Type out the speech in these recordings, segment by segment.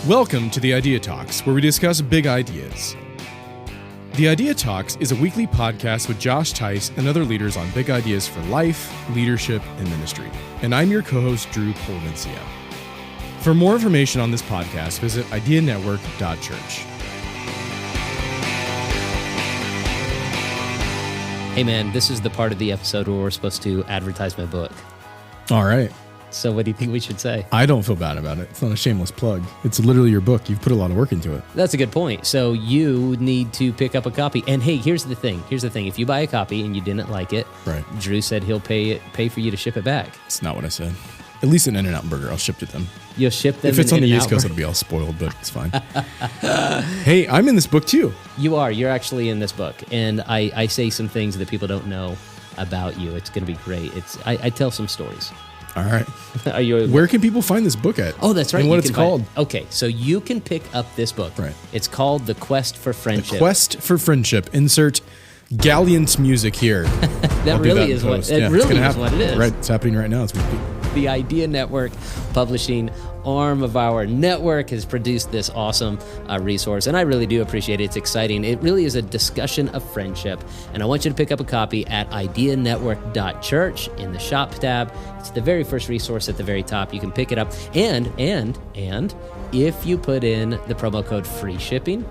Welcome to the Idea Talks, where we discuss big ideas. The Idea Talks is a weekly podcast with Josh Tice and other leaders on big ideas for life, leadership, and ministry. And I'm your co-host, Drew Polvencia. For more information on this podcast, visit ideanetwork.church. Hey man, this is the part of the episode where we're supposed to advertise my book. All right. So what do you think we should say? I don't feel bad about it. It's not a shameless plug. It's literally your book. You've put a lot of work into it. That's a good point. So you need to pick up a copy. And hey, here's the thing. If you buy a copy and you didn't like it, right, Drew said he'll pay for you to ship it back. It's not what I said. At least an In-N-Out burger, I'll ship to them. You'll ship them. If it's on the East Coast, it'll be all spoiled, but it's fine. Hey, I'm in this book too. You are. You're actually in this book. And I say some things that people don't know about you. It's going to be great. I tell some stories. All right. Are Where can people find this book at? Oh, that's right. And what it's called. Okay, so you can pick up this book. Right. It's called The Quest for Friendship. The Quest for Friendship. Insert Galleon's music here. That really is what it is. Right. It's happening right now as we speak. The Idea Network publishing arm of our network has produced this awesome resource, and I really do appreciate it. It's exciting. It really is a discussion of friendship, and I want you to pick up a copy at ideanetwork.church in the shop tab. It's the very first resource at the very top. You can pick it up, and if you put in the promo code free shipping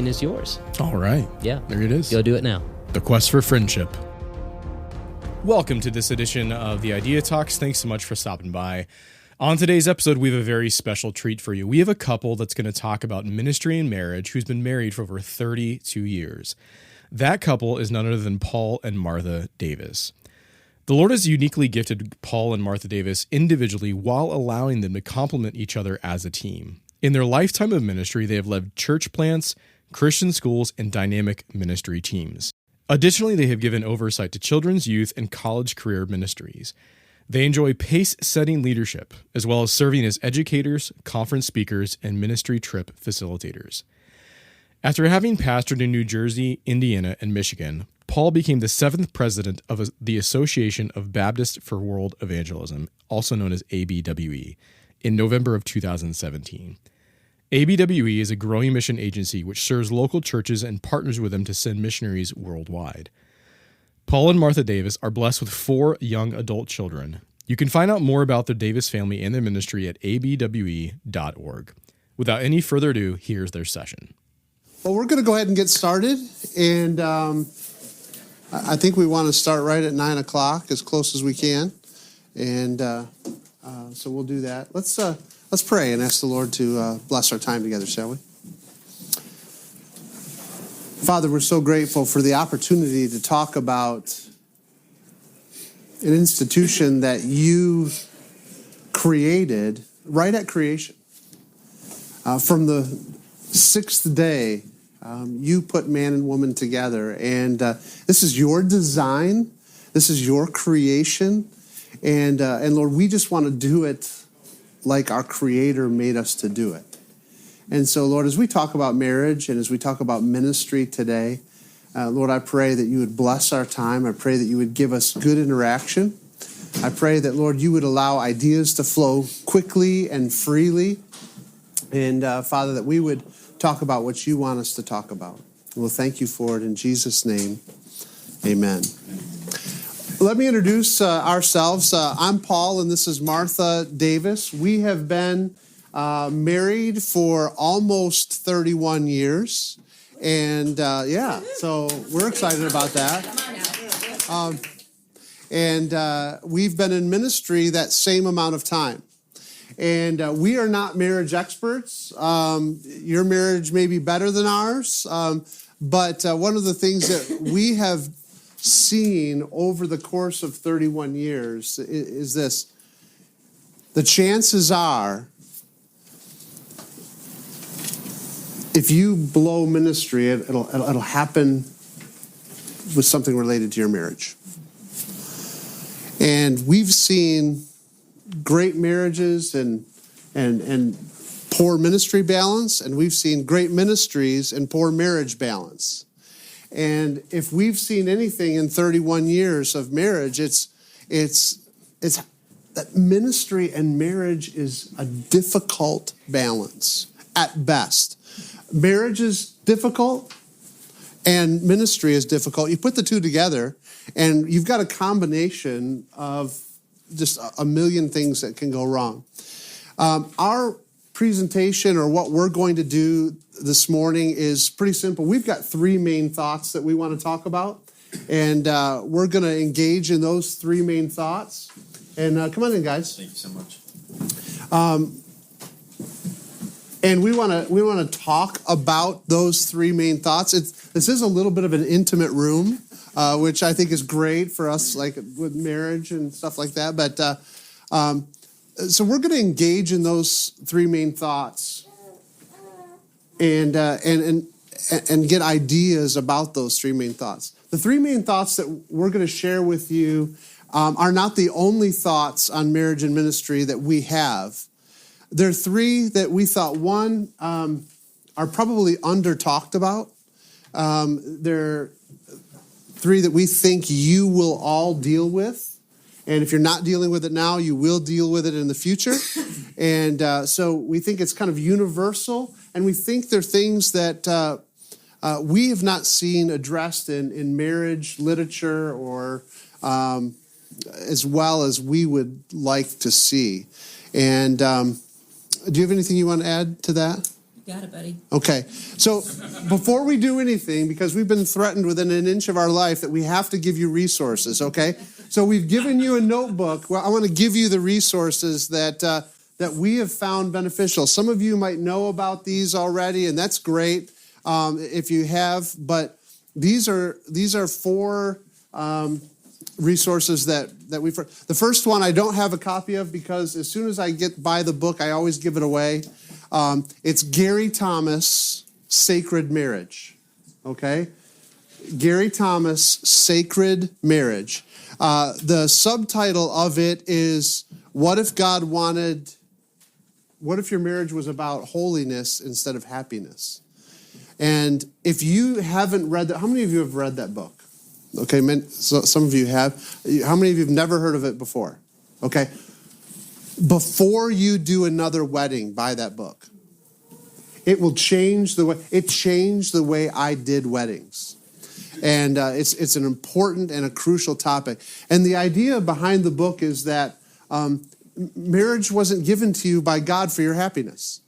is yours. All right. Yeah. There it is. Go do it now. The Quest for Friendship. Welcome to this edition of the Idea Talks. Thanks so much for stopping by. On today's episode, we have a very special treat for you. We have a couple that's going to talk about ministry and marriage who's been married for over 32 years. That couple is none other than Paul and Martha Davis. The Lord has uniquely gifted Paul and Martha Davis individually while allowing them to complement each other as a team. In their lifetime of ministry, they have led church plants, Christian schools, and dynamic ministry teams. Additionally, they have given oversight to children's, youth, and college career ministries. They enjoy pace-setting leadership, as well as serving as educators, conference speakers, and ministry trip facilitators. After having pastored in New Jersey, Indiana, and Michigan, Paul became the seventh president of the Association of Baptists for World Evangelism, also known as ABWE, in November of 2017. ABWE is a growing mission agency which serves local churches and partners with them to send missionaries worldwide. Paul and Martha Davis are blessed with 4 young adult children. You can find out more about the Davis family and their ministry at abwe.org. Without any further ado, here's their session. Well, we're going to go ahead and get started, and I think we want to start right at 9 o'clock, as close as we can, and so we'll do that. Let's pray and ask the Lord to bless our time together, shall we? Father, we're so grateful for the opportunity to talk about an institution that you created right at creation. From the 6th day, you put man and woman together, and this is your design. This is your creation, and Lord, we just want to do it like our Creator made us to do it. And so, Lord, as we talk about marriage and as we talk about ministry today, Lord, I pray that you would bless our time. I pray that you would give us good interaction. I pray that, Lord, you would allow ideas to flow quickly and freely. And, Father, that we would talk about what you want us to talk about. We'll thank you for it in Jesus' name. Amen. Let me introduce ourselves. I'm Paul, and this is Martha Davis. We have been married for almost 31 years. And, so we're excited about that. And we've been in ministry that same amount of time. And we are not marriage experts. Your marriage may be better than ours. But one of the things that we have seen over the course of 31 years is this. The chances are, if you blow ministry, it'll happen with something related to your marriage. And we've seen great marriages and poor ministry balance, and we've seen great ministries and poor marriage balance. And if we've seen anything in 31 years of marriage, it's that ministry and marriage is a difficult balance at best. Marriage is difficult and ministry is difficult. You put the two together and you've got a combination of just a million things that can go wrong. Our presentation, or what we're going to do this morning, is pretty simple. We've got three main thoughts that we want to talk about, and we're going to engage in those three main thoughts. And come on in, guys. Thank you so much. And we want to talk about those three main thoughts. This is a little bit of an intimate room, which I think is great for us, like with marriage and stuff like that. But so we're going to engage in those three main thoughts, and get ideas about those three main thoughts. The three main thoughts that we're going to share with you are not the only thoughts on marriage and ministry that we have. There are three that we thought, one, are probably under talked about. There are three that we think you will all deal with. And if you're not dealing with it now, you will deal with it in the future. And so we think it's kind of universal. And we think they're things that we have not seen addressed in marriage literature, or as well as we would like to see. And do you have anything you want to add to that? You got it, buddy. Okay. So before we do anything, because we've been threatened within an inch of our life that we have to give you resources, okay? So we've given you a notebook. Well, I want to give you the resources that we have found beneficial. Some of you might know about these already, and that's great if you have. But these are four resources that we've. The first one I don't have a copy of, because as soon as I get by the book, I always give it away. It's Gary Thomas, Sacred Marriage. Okay? Gary Thomas, Sacred Marriage. The subtitle of it is, what if your marriage was about holiness instead of happiness? And if you haven't read that, how many of you have read that book? Okay, so some of you have. How many of you have never heard of it before? Okay. Before you do another wedding, buy that book. It will change the way. It changed the way I did weddings. And it's an important and a crucial topic. And the idea behind the book is that marriage wasn't given to you by God for your happiness.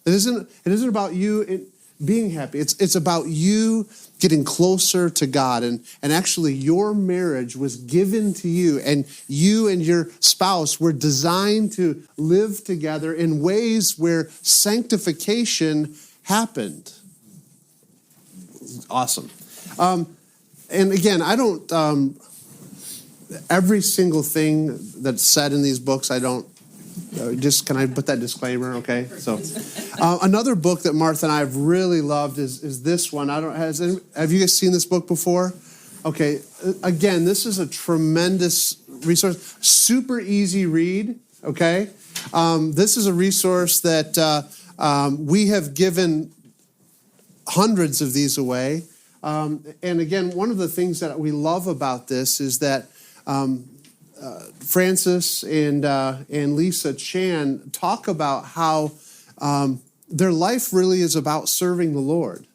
It isn't about you being happy. It's about you getting closer to God. And actually, your marriage was given to you, and you and your spouse were designed to live together in ways where sanctification happened. Awesome. And again, I don't, every single thing that's said in these books, I don't, can I put that disclaimer, okay? So, another book that Martha and I have really loved is this one. Have you guys seen this book before? Okay, again, this is a tremendous resource. Super easy read, okay? This is a resource that we have given hundreds of these away. And again, one of the things that we love about this is that Francis and Lisa Chan talk about how their life really is about serving the Lord,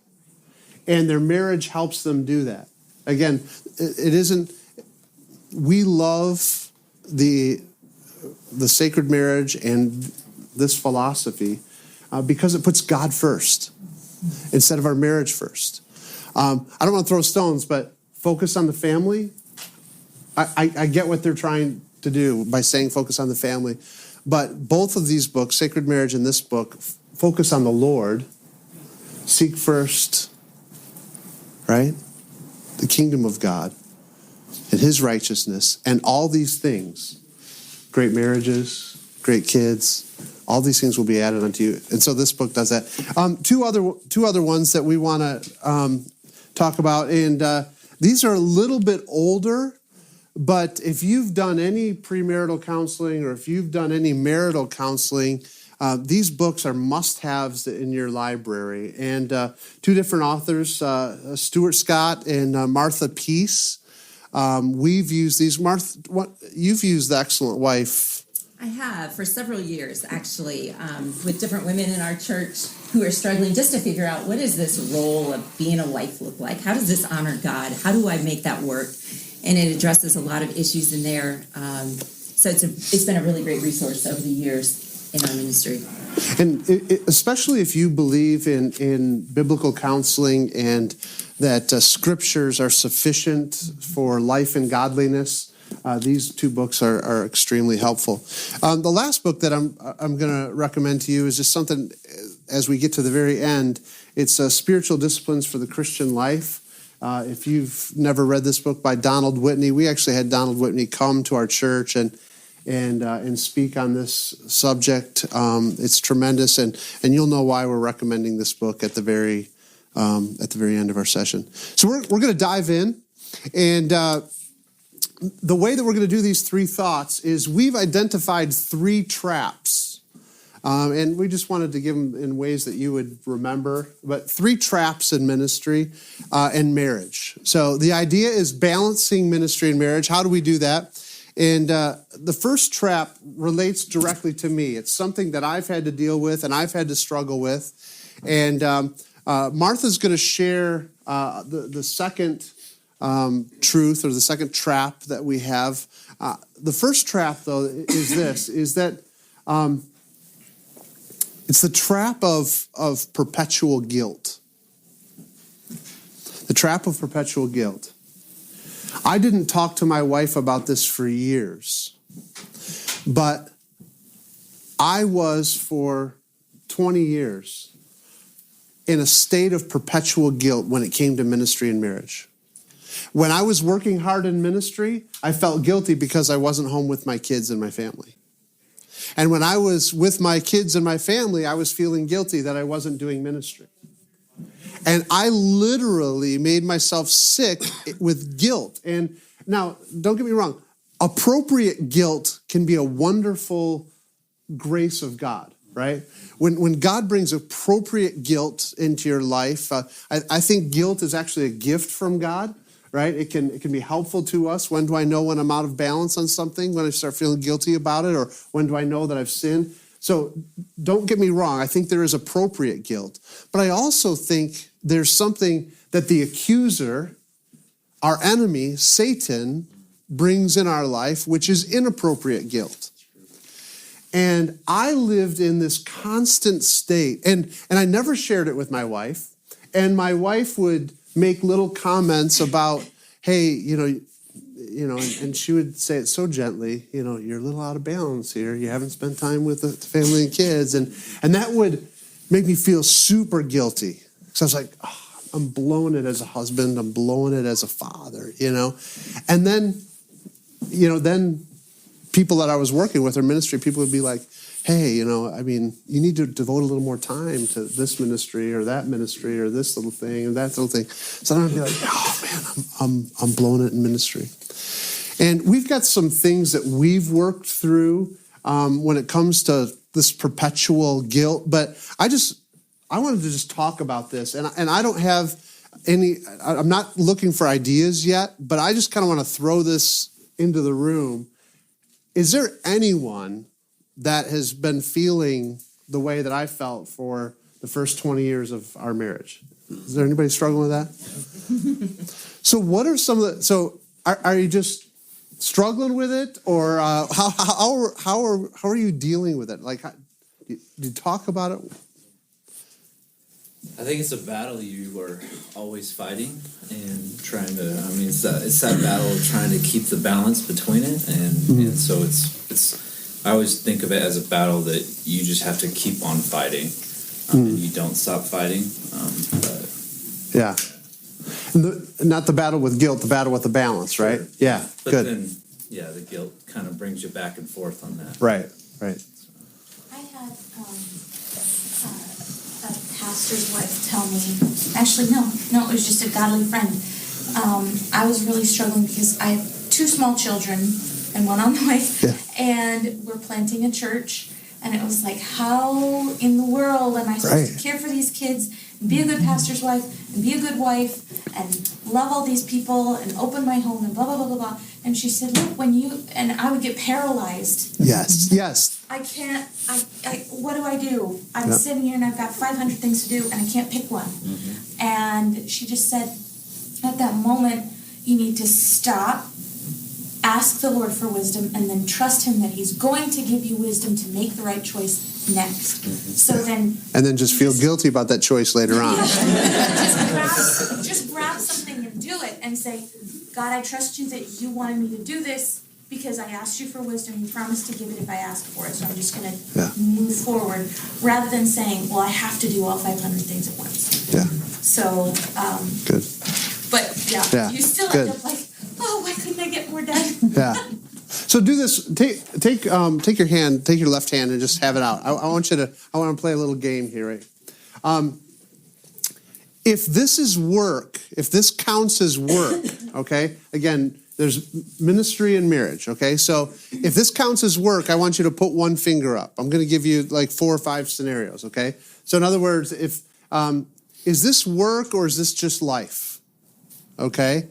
and their marriage helps them do that. Again, it isn't. We love the sacred marriage and this philosophy because it puts God first instead of our marriage first. I don't want to throw stones, but focus on the family. I get what they're trying to do by saying focus on the family. But both of these books, Sacred Marriage and this book, focus on the Lord. Seek first, right? The kingdom of God and his righteousness, and all these things, great marriages, great kids, all these things will be added unto you. And so this book does that. Two other ones that we want to talk about, and these are a little bit older, but if you've done any premarital counseling or if you've done any marital counseling, these books are must-haves in your library. And two different authors, Stuart Scott and Martha Peace. We've used these. Martha, you've used the Excellent Wife. I have for several years, actually, with different women in our church who are struggling just to figure out, what does this role of being a wife look like? How does this honor God? How do I make that work? And it addresses a lot of issues in there. So it's been a really great resource over the years in our ministry. And especially if you believe in biblical counseling and that scriptures are sufficient for life and godliness, these two books are extremely helpful. The last book that I'm going to recommend to you is just something, as we get to the very end, it's Spiritual Disciplines for the Christian Life. If you've never read this book by Donald Whitney, we actually had Donald Whitney come to our church and speak on this subject. It's tremendous, and you'll know why we're recommending this book at the very end of our session. So we're going to dive in, and the way that we're going to do these three thoughts is we've identified three traps, and we just wanted to give them in ways that you would remember. But three traps in ministry and marriage. So the idea is balancing ministry and marriage. How do we do that? And the first trap relates directly to me. It's something that I've had to deal with and I've had to struggle with. And Martha's going to share the second truth, or the second trap that we have. The first trap, though, is this, is that it's the trap of perpetual guilt. The trap of perpetual guilt. I didn't talk to my wife about this for years, but I was for 20 years in a state of perpetual guilt when it came to ministry and marriage. When I was working hard in ministry, I felt guilty because I wasn't home with my kids and my family. And when I was with my kids and my family, I was feeling guilty that I wasn't doing ministry. And I literally made myself sick with guilt. And now, don't get me wrong, appropriate guilt can be a wonderful grace of God, right? When God brings appropriate guilt into your life, I think guilt is actually a gift from God, right? It can be helpful to us. When do I know when I'm out of balance on something? When I start feeling guilty about it? Or when do I know that I've sinned? So don't get me wrong. I think there is appropriate guilt. But I also think there's something that the accuser, our enemy, Satan, brings in our life, which is inappropriate guilt. And I lived in this constant state, and I never shared it with my wife. And my wife would make little comments about, hey, and she would say it so gently, you're a little out of balance here. You haven't spent time with the family and kids. And that would make me feel super guilty. So I was like, I'm blowing it as a husband. I'm blowing it as a father, And then, then people that I was working with, or ministry, people would be like, hey, you need to devote a little more time to this ministry or that ministry or this little thing and that little thing. So then I'd be like, oh man, I'm blowing it in ministry. And we've got some things that we've worked through when it comes to this perpetual guilt. But I wanted to just talk about this. And I don't have I'm not looking for ideas yet, but I just kind of want to throw this into the room. Is there anyone that has been feeling the way that I felt for the first 20 years of our marriage? Is there anybody struggling with that? So what are some of the, so are you just struggling with it, or how are you dealing with it? Like, do you talk about it? I think it's a battle you are always fighting and trying to, it's that battle of trying to keep the balance between it. And so it's, I always think of it as a battle that you just have to keep on fighting. And you don't stop fighting. Yeah. Not the battle with guilt, the battle with the balance, right? Sure. Yeah, but good. Then, the guilt kind of brings you back and forth on that. Right. I had a pastor's wife tell me, actually, no, it was just a godly friend. I was really struggling because I have 2 small children and one on the way, and we're planting a church, and it was like, how in the world am I supposed to care for these kids, and be a good pastor's wife, and be a good wife, and love all these people and open my home and blah, blah, blah, blah, blah. And she said, look, and I would get paralyzed. Yes. I can't, what do I do? I'm sitting here and I've got 500 things to do and I can't pick one. And she just said, at that moment, you need to stop, ask the Lord for wisdom, and then trust him that he's going to give you wisdom to make the right choice next. So then... And then just feel guilty about that choice later on. Just grab something and do it and say, God, I trust you that you wanted me to do this because I asked you for wisdom. You promised to give it if I ask for it. So I'm just going to move forward rather than saying, well, I have to do all 500 things at once. Yeah. So, Good. But you still end up like, oh, why couldn't I get more done? Yeah. So do this. Take your hand, take your left hand, and just have it out. I want to play a little game here. Right? If this is work, if this counts as work, okay. Again, there's ministry and marriage. Okay. So if this counts as work, I want you to put one finger up. I'm going to give you like 4 or 5 scenarios. Okay. So in other words, if is this work or is this just life? Okay.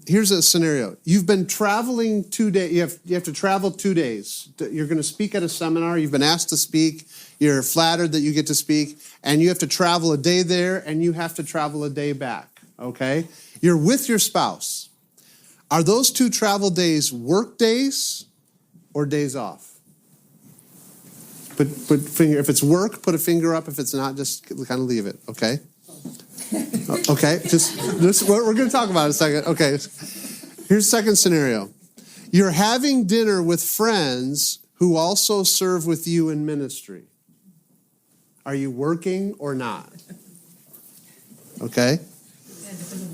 Here's a scenario. You've been traveling 2 days. You have to travel 2 days. You're going to speak at a seminar. You've been asked to speak. You're flattered that you get to speak. And you have to travel a day there, and you have to travel a day back. Okay? You're with your spouse. Are those 2 travel days work days or days off? Put finger. If it's work, put a finger up. If it's not, just kind of leave it. Okay? Okay, just we're going to talk about it in a second. Okay, here's the second scenario. You're having dinner with friends who also serve with you in ministry. Are you working or not? Okay,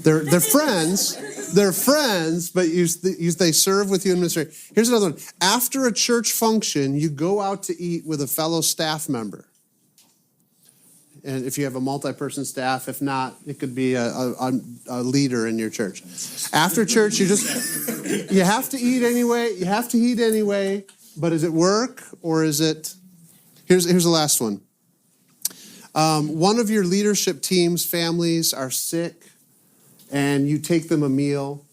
they're friends. They're friends, but they serve with you in ministry. Here's another one. After a church function, you go out to eat with a fellow staff member. And if you have a multi-person staff, if not, it could be a leader in your church. After church, you have to eat anyway. You have to eat anyway. But is it work or is it? Here's the last one. One of your leadership team's families are sick, and you take them a meal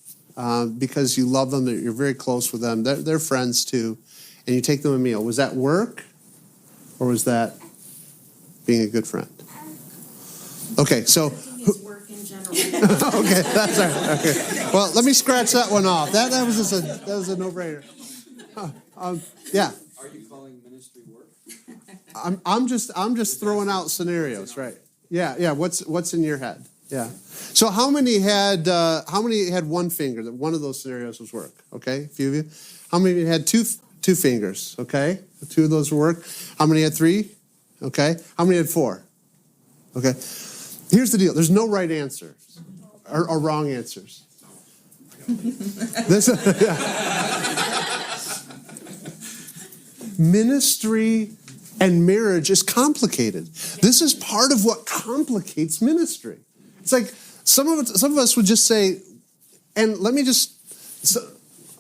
because you love them. You're very close with them. They're friends too, and you take them a meal. Was that work, or was that being a good friend? Okay, so Work in general. okay, that's all right. Okay, well, let me scratch that one off. That was a no-brainer. Yeah. Are you calling ministry work? I'm just throwing out scenarios, right? Yeah. What's in your head? Yeah. So how many had one finger? That one of those scenarios was work. Okay, a few of you. How many had two fingers? Okay, 2 of those were work. How many had 3? Okay. How many had 4? Okay. Here's the deal. There's no right answers or wrong answers. Ministry and marriage is complicated. This is part of what complicates ministry. It's like some of us would just say, and let me just,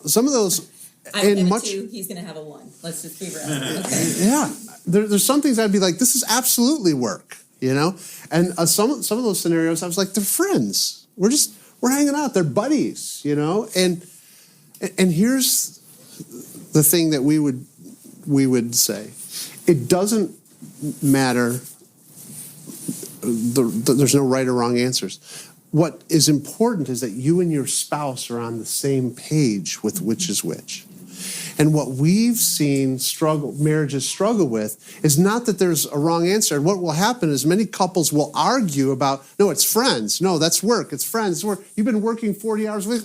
some of those. I give it 2. He's going to have a 1. Let's just be real. Okay. Yeah. There's some things I'd be like, this is absolutely work, you know? And some of those scenarios, I was like, they're friends. We're hanging out. They're buddies, you know? And here's the thing that we would say. It doesn't matter. There's no right or wrong answers. What is important is that you and your spouse are on the same page with which is which. And what we've seen marriages struggle with is not that there's a wrong answer. And what will happen is many couples will argue about, no, it's friends. No, that's work. It's friends. It's work. You've been working 40 hours a week,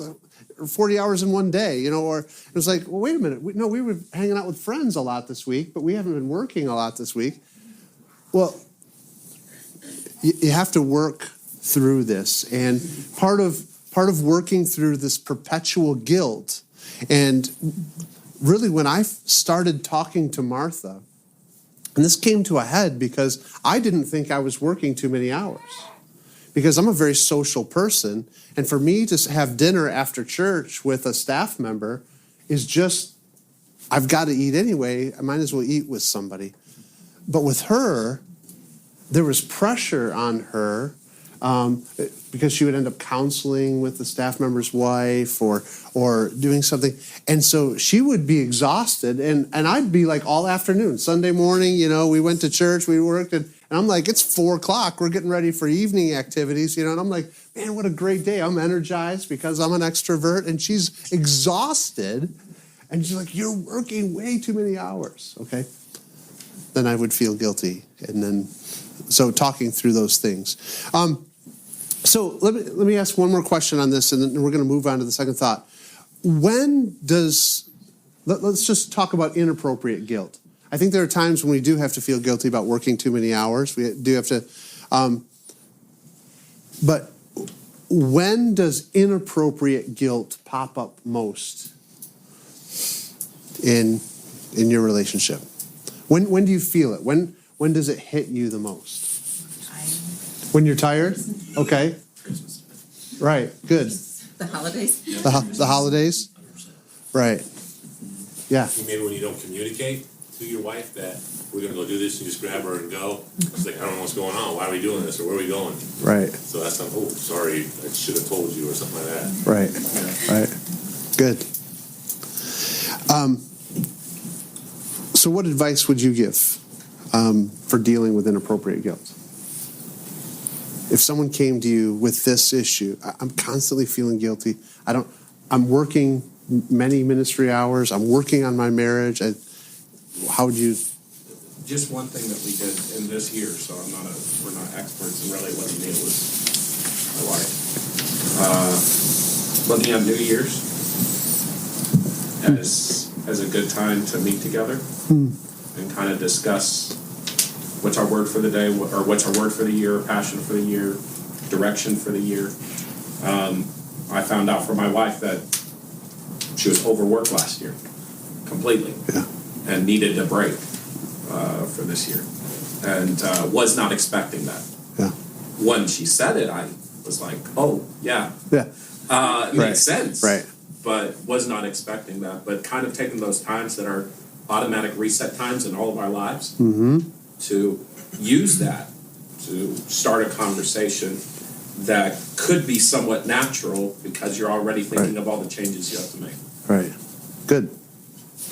or 40 hours in one day, you know, or it was like, well, wait a minute. We were hanging out with friends a lot this week, but we haven't been working a lot this week. Well, you have to work through this. And part of working through this perpetual guilt, and really, when I started talking to Martha, and this came to a head because I didn't think I was working too many hours, because I'm a very social person, and for me to have dinner after church with a staff member is just, I've got to eat anyway. I might as well eat with somebody. But with her, there was pressure on her because she would end up counseling with the staff member's wife or doing something. And so she would be exhausted, and I'd be like all afternoon. Sunday morning, we went to church, we worked, and I'm like, it's 4:00, we're getting ready for evening activities, and I'm like, man, what a great day. I'm energized because I'm an extrovert, and she's exhausted, and she's like, you're working way too many hours, okay? Then I would feel guilty, and then, so talking through those things. So let me ask one more question on this, and then we're going to move on to the second thought. Let's just talk about inappropriate guilt. I think there are times when we do have to feel guilty about working too many hours. We do have to, but when does inappropriate guilt pop up most in your relationship? When do you feel it? When does it hit you the most? When you're tired? Okay. Right. Good. The holidays? The holidays? Right. Yeah. Maybe when you don't communicate to your wife that we're going to go do this, you just grab her and go. It's like, I don't know what's going on. Why are we doing this? Or where are we going? Right. So that's not, oh, sorry, I should have told you or something like that. Right. Right. Good. So what advice would you give for dealing with inappropriate guilt? If someone came to you with this issue, I'm constantly feeling guilty. I'm working many ministry hours. I'm working on my marriage. How would you? Just one thing that we did in this year, so we're not experts, and really what we did was my wife. Looking at New Year's as a good time to meet together and kind of discuss what's our word for the day, or what's our word for the year, passion for the year, direction for the year. I found out from my wife that she was overworked last year, completely, and needed a break for this year, and was not expecting that. Yeah. When she said it, I was like, "Oh, yeah, it makes sense." Right. But was not expecting that. But kind of taking those times that are automatic reset times in all of our lives. To use that to start a conversation that could be somewhat natural because you're already thinking of all the changes you have to make. Right. Good.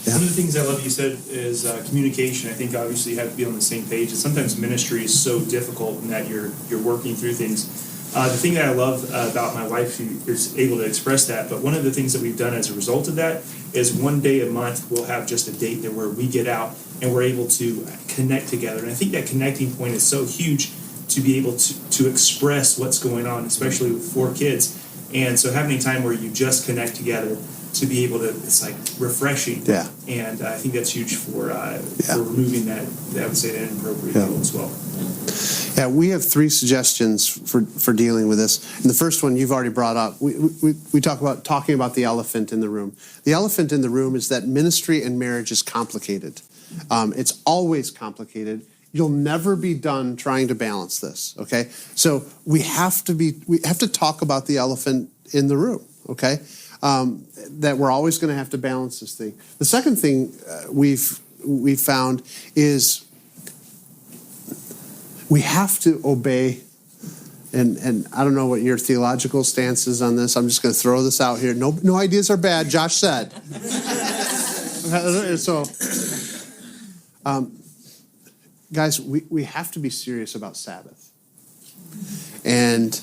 Yeah. One of the things I love you said is communication. I think obviously you have to be on the same page. And sometimes ministry is so difficult in that you're working through things. The thing that I love about my wife, who is able to express that, but one of the things that we've done as a result of that is one day a month we'll have just a date there where we get out and we're able to connect together. And I think that connecting point is so huge to be able to express what's going on, especially with 4 kids. And so having a time where you just connect together to be able to, it's like refreshing. Yeah. And I think that's huge for removing that, I would say, that inappropriate guilt as well. Yeah, we have 3 suggestions for dealing with this. And the first one you've already brought up. We talk about talking about the elephant in the room. The elephant in the room is that ministry and marriage is complicated. It's always complicated. You'll never be done trying to balance this, okay? So we have to talk about the elephant in the room, okay? That we're always going to have to balance this thing. The second thing we've found is we have to obey, and I don't know what your theological stance is on this. I'm just going to throw this out here. No ideas are bad, Josh said. So, guys, we have to be serious about Sabbath. And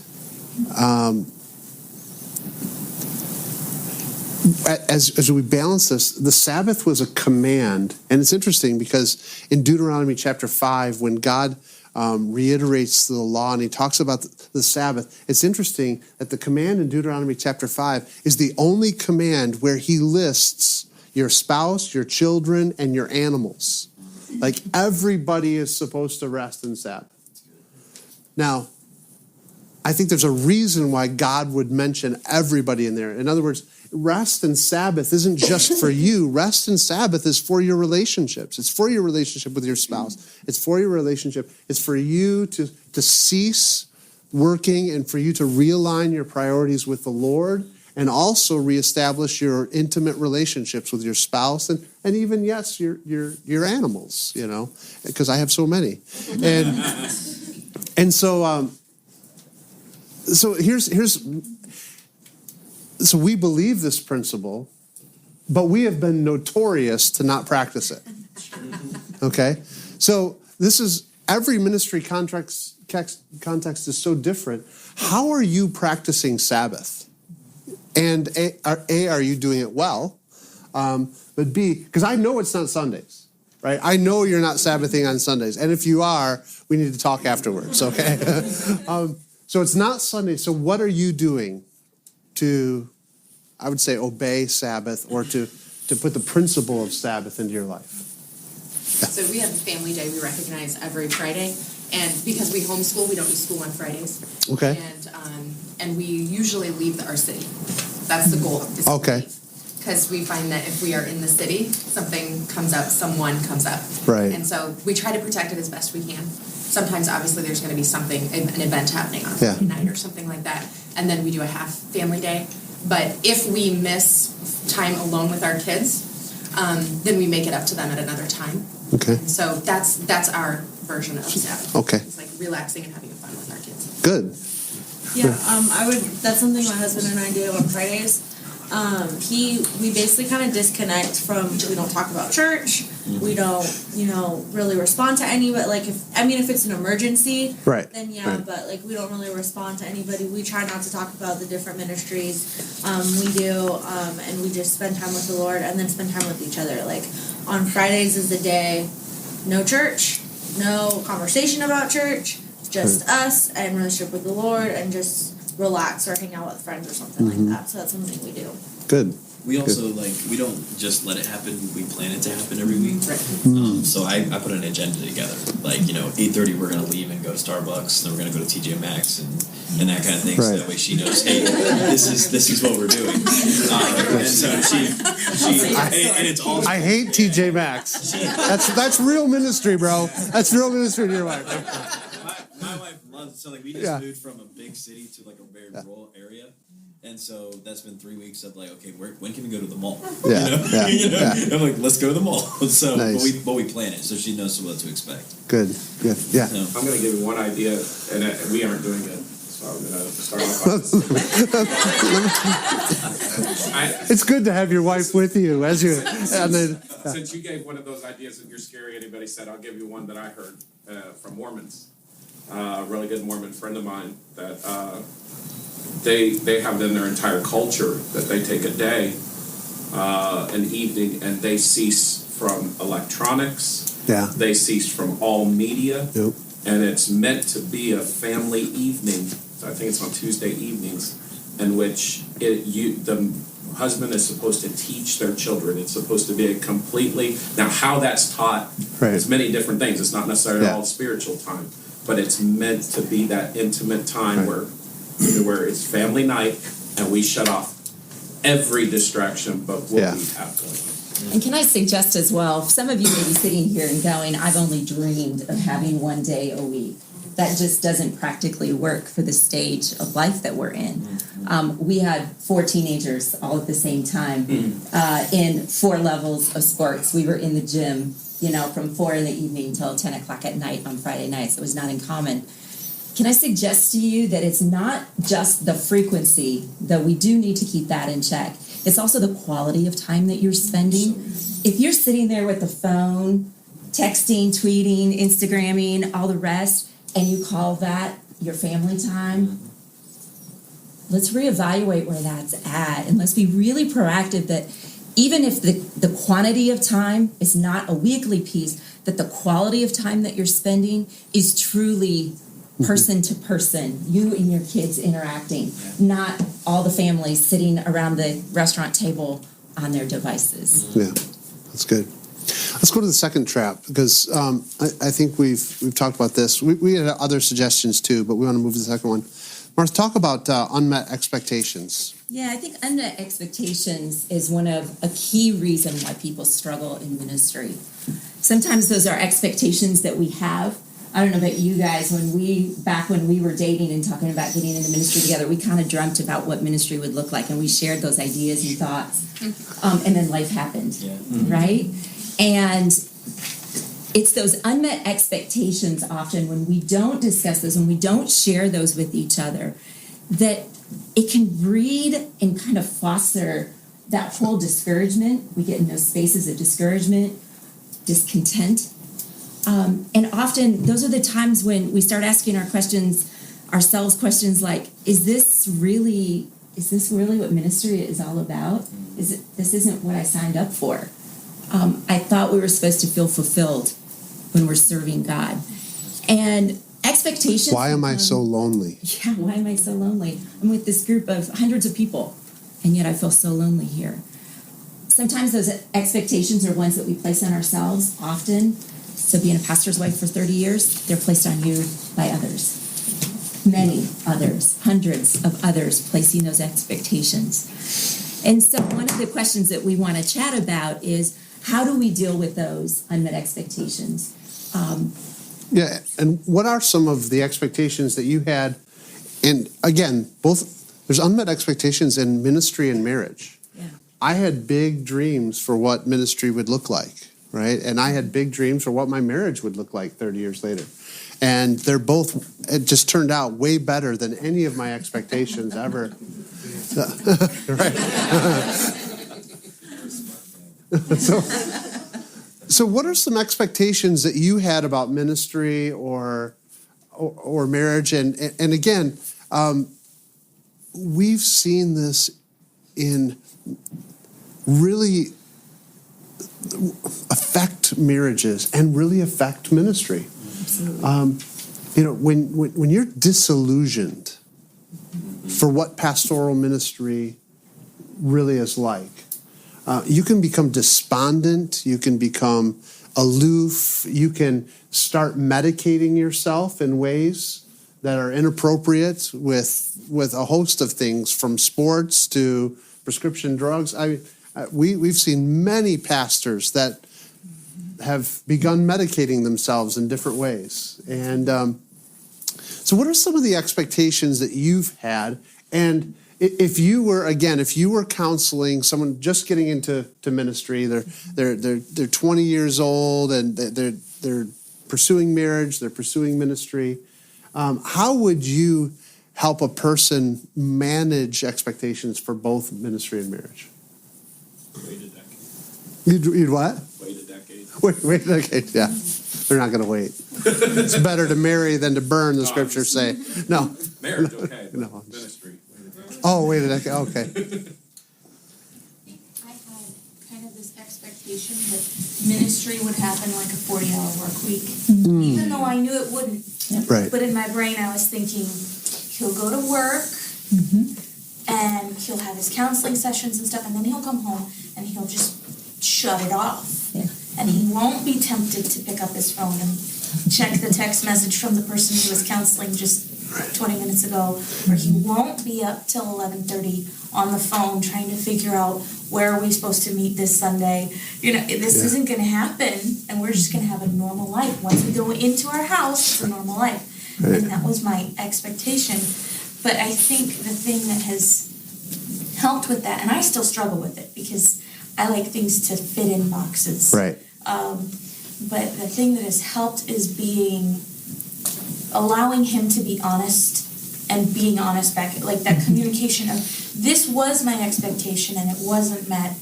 as we balance this, the Sabbath was a command. And it's interesting because in Deuteronomy chapter 5, when God reiterates the law and he talks about the Sabbath, it's interesting that the command in Deuteronomy chapter 5 is the only command where he lists your spouse, your children, and your animals. Like everybody is supposed to rest in Sabbath. Now, I think there's a reason why God would mention everybody in there. In other words, rest and Sabbath isn't just for you. Rest and Sabbath is for your relationships. It's for your relationship with your spouse. It's for your relationship. It's for you to cease working and for you to realign your priorities with the Lord and also reestablish your intimate relationships with your spouse and even, yes, your animals, you know, because I have so many. And so So so we believe this principle, but we have been notorious to not practice it. Okay? So this is, every ministry context is so different. How are you practicing Sabbath? And are you doing it well? But B, because I know it's not Sundays, right? I know you're not Sabbathing on Sundays. And if you are, we need to talk afterwards, okay? So it's not Sunday. So what are you doing to, I would say, obey Sabbath, or to put the principle of Sabbath into your life? So we have a family day we recognize every Friday, and because we homeschool, we don't do school on Fridays. Okay. And we usually leave our city. That's the goal. Okay. Because we find that if we are in the city, something comes up, someone comes up. Right. And so we try to protect it as best we can. Sometimes, obviously, there's going to be something, an event happening on Friday night or something like that, and then we do a half family day. But if we miss time alone with our kids, then we make it up to them at another time. Okay. And so that's our version of Sabbath. Okay. It's like relaxing and having fun with our kids. Good. Yeah, that's something my husband and I do on Fridays. We basically kind of disconnect from, we don't talk about church, we don't, really respond to anybody, like if it's an emergency, right, then right. But like we don't really respond to anybody. We try not to talk about the different ministries we do, and we just spend time with the Lord and then spend time with each other. Like on Fridays is the day, no church, no conversation about church, just us and relationship with the Lord and just relax or hang out with friends or something like that. So that's something we do. Good. We also we don't just let it happen. We plan it to happen every week. Right. So I put an agenda together. 8:30 we're gonna leave and go to Starbucks. Then we're gonna go to TJ Maxx and that kind of thing. Right. So that way she knows, hey, this is what we're doing. And so she and it's all. I hate TJ Maxx. That's real ministry, bro. That's real ministry to your wife. My wife loves we just moved from a big city to a very rural area. And so that's been 3 weeks of okay, when can we go to the mall? Yeah. I'm like, let's go to the mall. So, nice. but we plan it so she knows what to expect. Good. Yeah. I'm going to give you one idea, and we aren't doing it, so I'm going to start off. It's good to have your wife with you as you. Since you gave one of those ideas that you're scary, anybody said, I'll give you one that I heard from Mormons. A really good Mormon friend of mine that. They have in their entire culture that they take a day, an evening, and they cease from electronics. Yeah. They cease from all media. Yep. And it's meant to be a family evening. So I think it's on Tuesday evenings, in which the husband is supposed to teach their children. It's supposed to be a completely, now how that's taught is many different things. It's not necessarily all spiritual time, but it's meant to be that intimate time where it's family night and we shut off every distraction but what we have going on. And can I suggest as well, some of you may be sitting here and going, I've only dreamed of having one day a week. That just doesn't practically work for the stage of life that we're in. We had 4 teenagers all at the same time in 4 levels of sports. We were in the gym, from 4 in the evening till 10 o'clock at night on Friday nights. It was not uncommon. Can I suggest to you that it's not just the frequency, though we do need to keep that in check. It's also the quality of time that you're spending. If you're sitting there with the phone, texting, tweeting, Instagramming, all the rest, and you call that your family time, let's reevaluate where that's at. And let's be really proactive that even if the quantity of time is not a weekly piece, that the quality of time that you're spending is truly person to person, you and your kids interacting, not all the families sitting around the restaurant table on their devices. Yeah, that's good. Let's go to the second trap, because I think we've talked about this. We had other suggestions too, but we want to move to the second one. Martha, talk about unmet expectations. Yeah, I think unmet expectations is one of a key reason why people struggle in ministry. Sometimes those are expectations that we have. I don't know about you guys, when we were dating and talking about getting into ministry together, we kind of dreamt about what ministry would look like, and we shared those ideas and thoughts, and then life happened, right? And it's those unmet expectations often when we don't discuss those, when we don't share those with each other, that it can breed and kind of foster that whole discouragement. We get in those spaces of discouragement, discontent. And often those are the times when we start asking ourselves questions like, is this really what ministry is all about? This isn't what I signed up for. I thought we were supposed to feel fulfilled when we're serving God. And expectations. Why am I so lonely? Yeah, why am I so lonely? I'm with this group of hundreds of people, and yet I feel so lonely here. Sometimes those expectations are ones that we place on ourselves often. So being a pastor's wife for 30 years, they're placed on you by others. Many others, hundreds of others placing those expectations. And so one of the questions that we want to chat about is, how do we deal with those unmet expectations? And what are some of the expectations that you had? And again, there's unmet expectations in ministry and marriage. Yeah. I had big dreams for what ministry would look like, right? And I had big dreams for what my marriage would look like 30 years later. And it just turned out way better than any of my expectations ever. Right. So what are some expectations that you had about ministry or marriage? And again, we've seen this in really affect marriages and really affect ministry. When you're disillusioned for what pastoral ministry really is like, you can become despondent, you can become aloof, you can start medicating yourself in ways that are inappropriate with a host of things, from sports to prescription drugs. We've seen many pastors that have begun medicating themselves in different ways. And so what are some of the expectations that you've had? And if you were counseling someone just getting into ministry, they're 20 years old and they're pursuing marriage, they're pursuing ministry, how would you help a person manage expectations for both ministry and marriage? Wait a decade. You'd what? Wait a decade. Wait a decade, yeah. They're not going to wait. It's better to marry than to burn, the scriptures say. No. Marriage, okay. No. Ministry. Oh, wait a decade, okay. I had kind of this expectation that ministry would happen like a 40-hour work week, even though I knew it wouldn't. Right. But in my brain, I was thinking, he'll go to work, and he'll have his counseling sessions and stuff, and then he'll come home, and he'll just shut it off. Yeah. And he won't be tempted to pick up his phone and check the text message from the person he was counseling just 20 minutes ago, or he won't be up till 11:30 on the phone trying to figure out where are we supposed to meet this Sunday. This isn't going to happen, and we're just going to have a normal life. Once we go into our house, it's a normal life. Right. And that was my expectation. But I think the thing that has helped with that, and I still struggle with it because I like things to fit in boxes. Right. But the thing that has helped is allowing him to be honest and being honest back, like that communication of, this was my expectation and it wasn't met,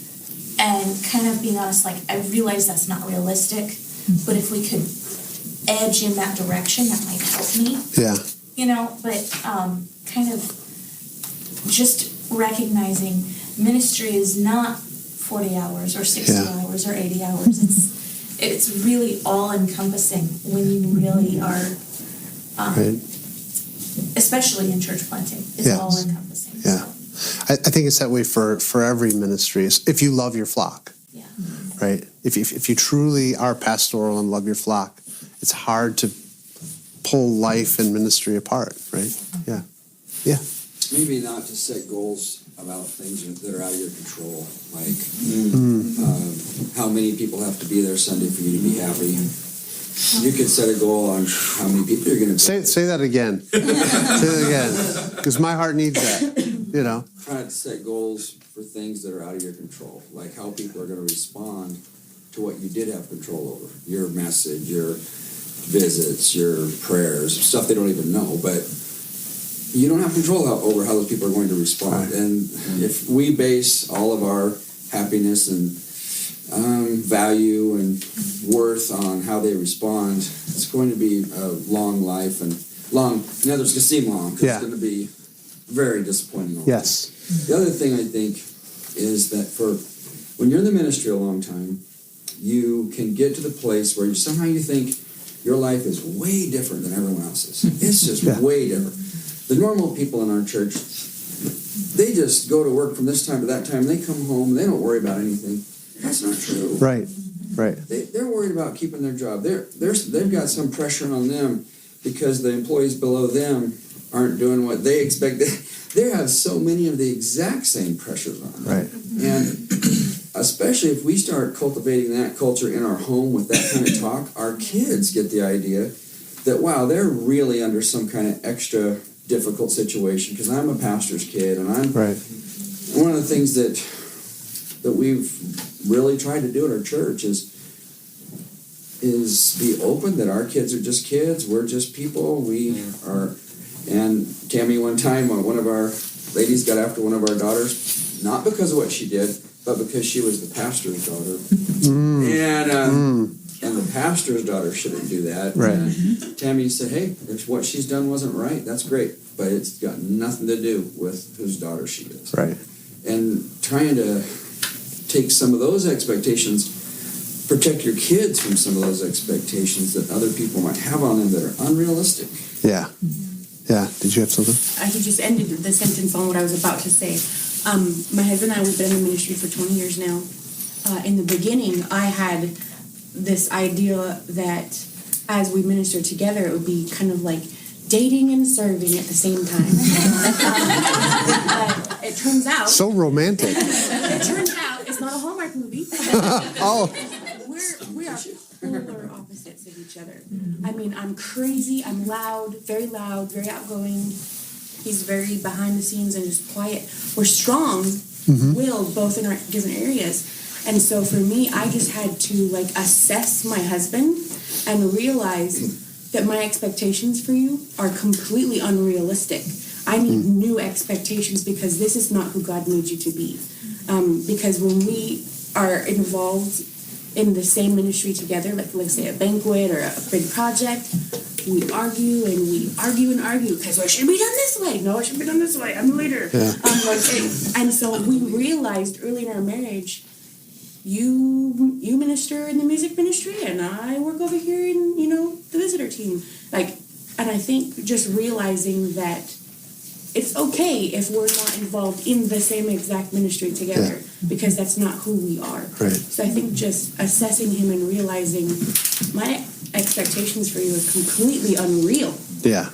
and kind of being honest, like, I realize that's not realistic, but if we could edge in that direction, that might help me. Yeah. But kind of just recognizing ministry is not 40 hours or 60 hours or 80 hours. It's really all-encompassing when you really are, especially in church planting, it's all-encompassing. Yeah. So. I think it's that way for every ministry. If you love your flock, right? If you truly are pastoral and love your flock, it's hard to pull life and ministry apart, right? Yeah. Yeah. Maybe not to set goals about things that are out of your control, like how many people have to be there Sunday for you to be happy. You could set a goal on how many people you're going to say that again. Say that again, because my heart needs that. Try to set goals for things that are out of your control, like how people are going to respond to what you did have control over. Your message, your visits, your prayers, stuff they don't even know, but you don't have control over how those people are going to respond. And if we base all of our happiness and value and worth on how they respond, it's going to be a long life, and long, in other words, it's going to seem long, because it's going to be very disappointing. Yes. The other thing I think is that when you're in the ministry a long time, you can get to the place where somehow you think your life is way different than everyone else's. It's just way different. The normal people in our church, they just go to work from this time to that time. They come home. They don't worry about anything. That's not true. Right. They're worried about keeping their job. They've got some pressure on them because the employees below them aren't doing what they expect. They have so many of the exact same pressures on them. Right. And especially if we start cultivating that culture in our home with that kind of talk, our kids get the idea that, wow, they're really under some kind of extra difficult situation because I'm a pastor's kid, and I'm one of the things that we've really tried to do at our church is be open that our kids are just kids. We're just people. We are. And Tammy, one time, one of our ladies got after one of our daughters, not because of what she did, but because she was the pastor's daughter. And the pastor's daughter shouldn't do that. Right. And Tammy said, hey, if what she's done wasn't right, that's great. But it's got nothing to do with whose daughter she is. Right. And trying to take some of those expectations, protect your kids from some of those expectations that other people might have on them that are unrealistic. Yeah. Yeah. Did you have something? He just ended the sentence on what I was about to say. My husband and I, we've been in the ministry for 20 years now. In the beginning, I had this idea that as we minister together, it would be kind of like dating and serving at the same time. It turns out... So romantic. It turns out it's not a Hallmark movie. We are polar opposites of each other. I mean, I'm crazy, I'm loud, very very outgoing. He's very behind the scenes and just quiet. We're strong-willed, both in our different areas. And so for me, I just had to assess my husband and realize that my expectations for you are completely unrealistic. I need new expectations because this is not who God needs you to be. Because when we are involved in the same ministry together, like say a banquet or a big project, we argue because it should be done this way. No, it should be done this way. I'm the leader. Yeah. And so we realized early in our marriage, you minister in the music ministry, and I work over here in the visitor team. And I think just realizing that it's okay if we're not involved in the same exact ministry together, because that's not who we are. Right. So I think just assessing him and realizing my expectations for you are completely unreal. Yeah.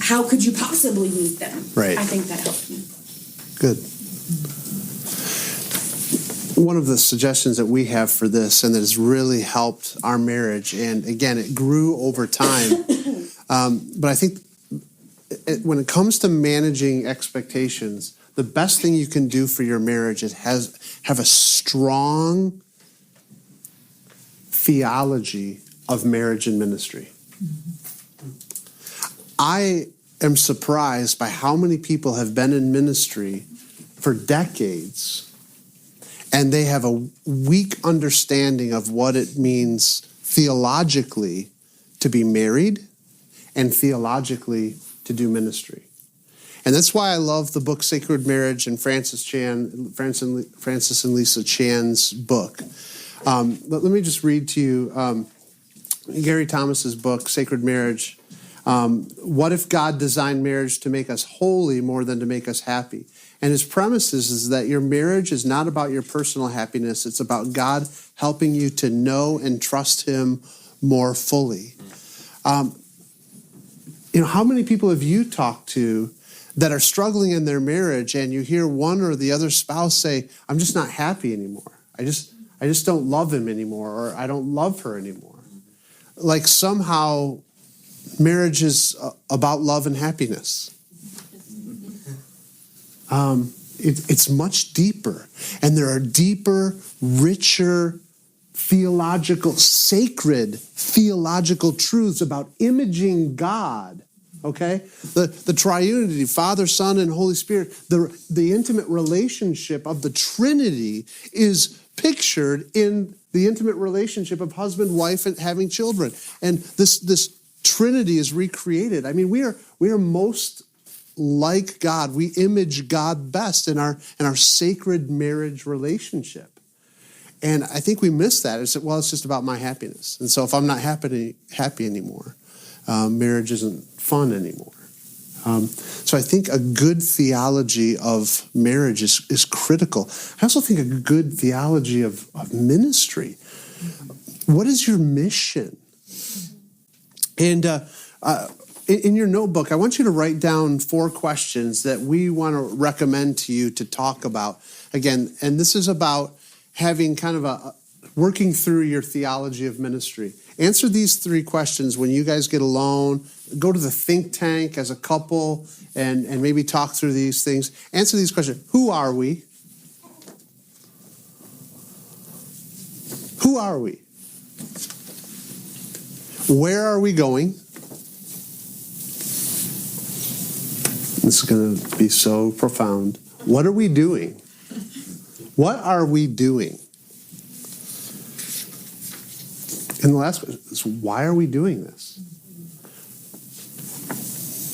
How could you possibly meet them? Right. I think that helped me. Good. One of the suggestions that we have for this, and that has really helped our marriage, and again, it grew over time, but I think when it comes to managing expectations, the best thing you can do for your marriage is have a strong theology of marriage and ministry. I am surprised by how many people have been in ministry for decades and they have a weak understanding of what it means theologically to be married and theologically to do ministry. And that's why I love the book Sacred Marriage and Francis and Lisa Chan's book. Let me just read to you Gary Thomas's book, Sacred Marriage. What if God designed marriage to make us holy more than to make us happy? And his premise is that your marriage is not about your personal happiness. It's about God helping you to know and trust him more fully. How many people have you talked to that are struggling in their marriage, and you hear one or the other spouse say, I'm just not happy anymore. I just don't love him anymore, or I don't love her anymore. Like somehow marriage is about love and happiness. It's much deeper, and there are deeper, richer, sacred theological truths about imaging God Okay? The triunity, Father, Son, and Holy Spirit, the intimate relationship of the Trinity is pictured in the intimate relationship of husband, wife, and having children. And this Trinity is recreated. I mean, we are most like God. We image God best in our sacred marriage relationship. And I think we miss that. It's just about my happiness. And so if I'm not happy anymore, marriage isn't fun anymore. So I think a good theology of marriage is critical. I also think a good theology of ministry. What is your mission? And in your notebook, I want you to write down 4 questions that we want to recommend to you to talk about. Again, and this is about having kind of working through your theology of ministry. Answer these 3 questions when you guys get alone. Go to the think tank as a couple and maybe talk through these things. Answer these questions. Who are we? Who are we? Where are we going? This is going to be so profound. What are we doing? What are we doing? And the last question is, why are we doing this?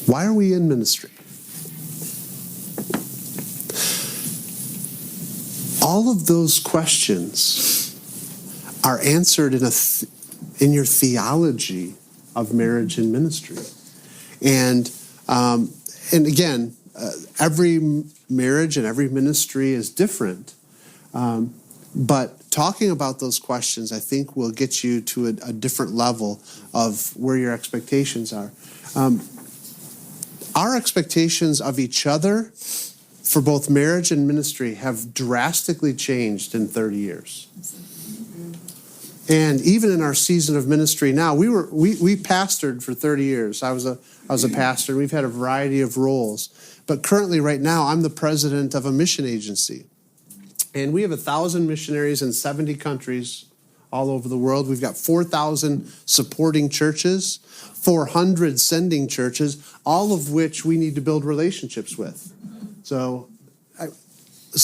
Why are we in ministry? All of those questions are answered in your theology of marriage and ministry. And again, every marriage and every ministry is different. But talking about those questions, I think, will get you to a different level of where your expectations are. Our expectations of each other for both marriage and ministry have drastically changed in 30 years. And even in our season of ministry now, we pastored for 30 years. I was a pastor, and we've had a variety of roles. But currently, right now, I'm the president of a mission agency. And we have 1,000 missionaries in 70 countries all over the world. We've got 4,000 supporting churches, 400 sending churches, all of which we need to build relationships with. So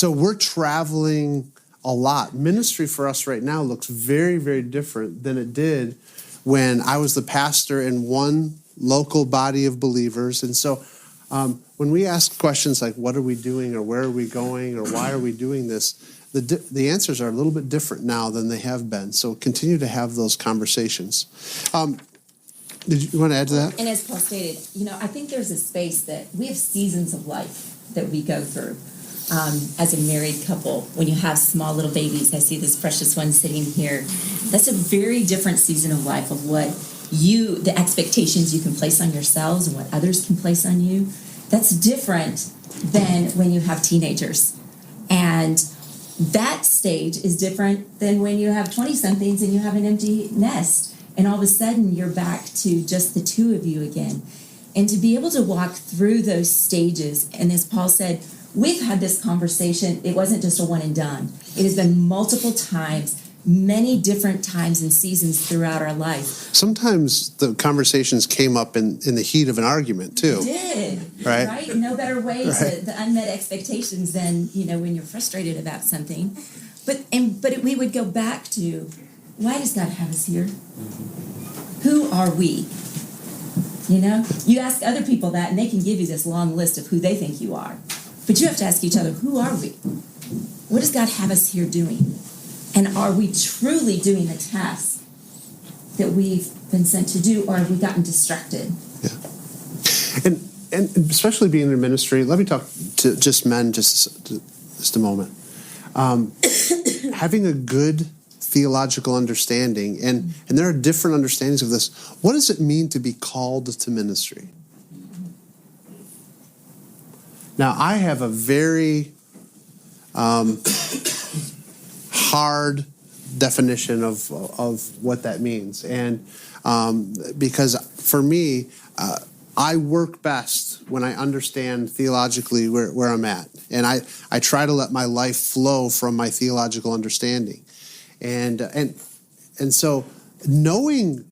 we're traveling a lot. Ministry for us right now looks very, very different than it did when I was the pastor in one local body of believers. And so when we ask questions like, what are we doing, or where are we going, or why are we doing this, the answers are a little bit different now than they have been. So continue to have those conversations. Did you want to add to that? And as Paul stated, I think there's a space that we have seasons of life that we go through. As a married couple, when you have small little babies, I see this precious one sitting here. That's a very different season of life of what the expectations you can place on yourselves and what others can place on you. That's different than when you have teenagers. And that stage is different than when you have 20-somethings and you have an empty nest. And all of a sudden, you're back to just the two of you again. And to be able to walk through those stages, and as Paul said, we've had this conversation. It wasn't just a one and done. It has been multiple times, many different times and seasons throughout our life. Sometimes the conversations came up in the heat of an argument, too. It did, right? No better way to the unmet expectations than, when you're frustrated about something. But we would go back to, why does God have us here? Who are we? You ask other people that, and they can give you this long list of who they think you are. But you have to ask each other, who are we? What does God have us here doing? And are we truly doing the task that we've been sent to do, or have we gotten distracted? Yeah. And especially being in ministry, let me talk to just men just a moment. Having a good theological understanding, and there are different understandings of this. What does it mean to be called to ministry? Now, I have a very hard definition of what that means. And because for me, I work best when I understand theologically where I'm at. And I try to let my life flow from my theological understanding. And so knowing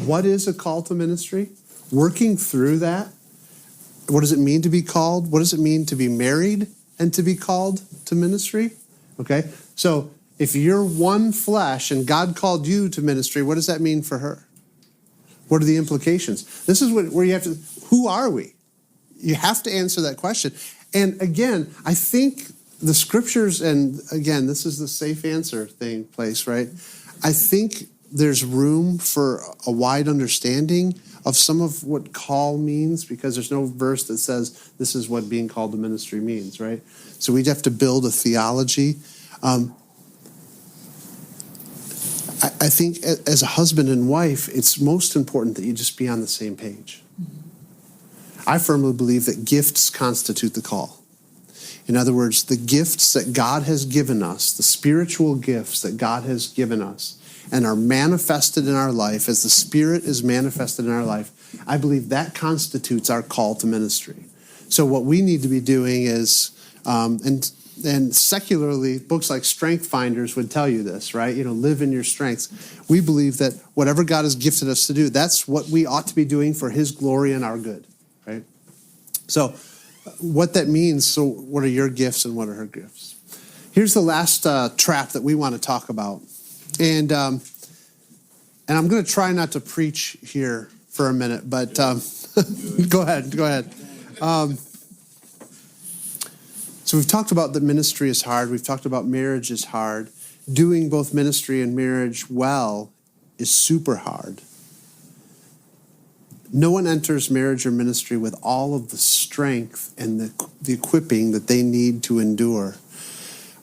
what is a call to ministry, working through that. What does it mean to be called? What does it mean to be married and to be called to ministry? Okay, so if you're one flesh and God called you to ministry, what does that mean for her? What are the implications? This is where you have to, who are we? You have to answer that question. And again, I think the scriptures, and again, this is the safe answer place, right? I think there's room for a wide understanding of some of what call means, because there's no verse that says this is what being called to ministry means, right? So we'd have to build a theology. I think as a husband and wife, it's most important that you just be on the same page. I firmly believe that gifts constitute the call. In other words, the gifts that God has given us, the spiritual gifts that God has given us, and are manifested in our life as the Spirit is manifested in our life, I believe that constitutes our call to ministry. So what we need to be doing is, and secularly, books like Strength Finders would tell you this, right? Live in your strengths. We believe that whatever God has gifted us to do, that's what we ought to be doing for His glory and our good, right? So what that means, so what are your gifts and what are her gifts? Here's the last trap that we want to talk about. And I'm going to try not to preach here for a minute, but go ahead. So we've talked about that ministry is hard. We've talked about marriage is hard. Doing both ministry and marriage well is super hard. No one enters marriage or ministry with all of the strength and the equipping that they need to endure.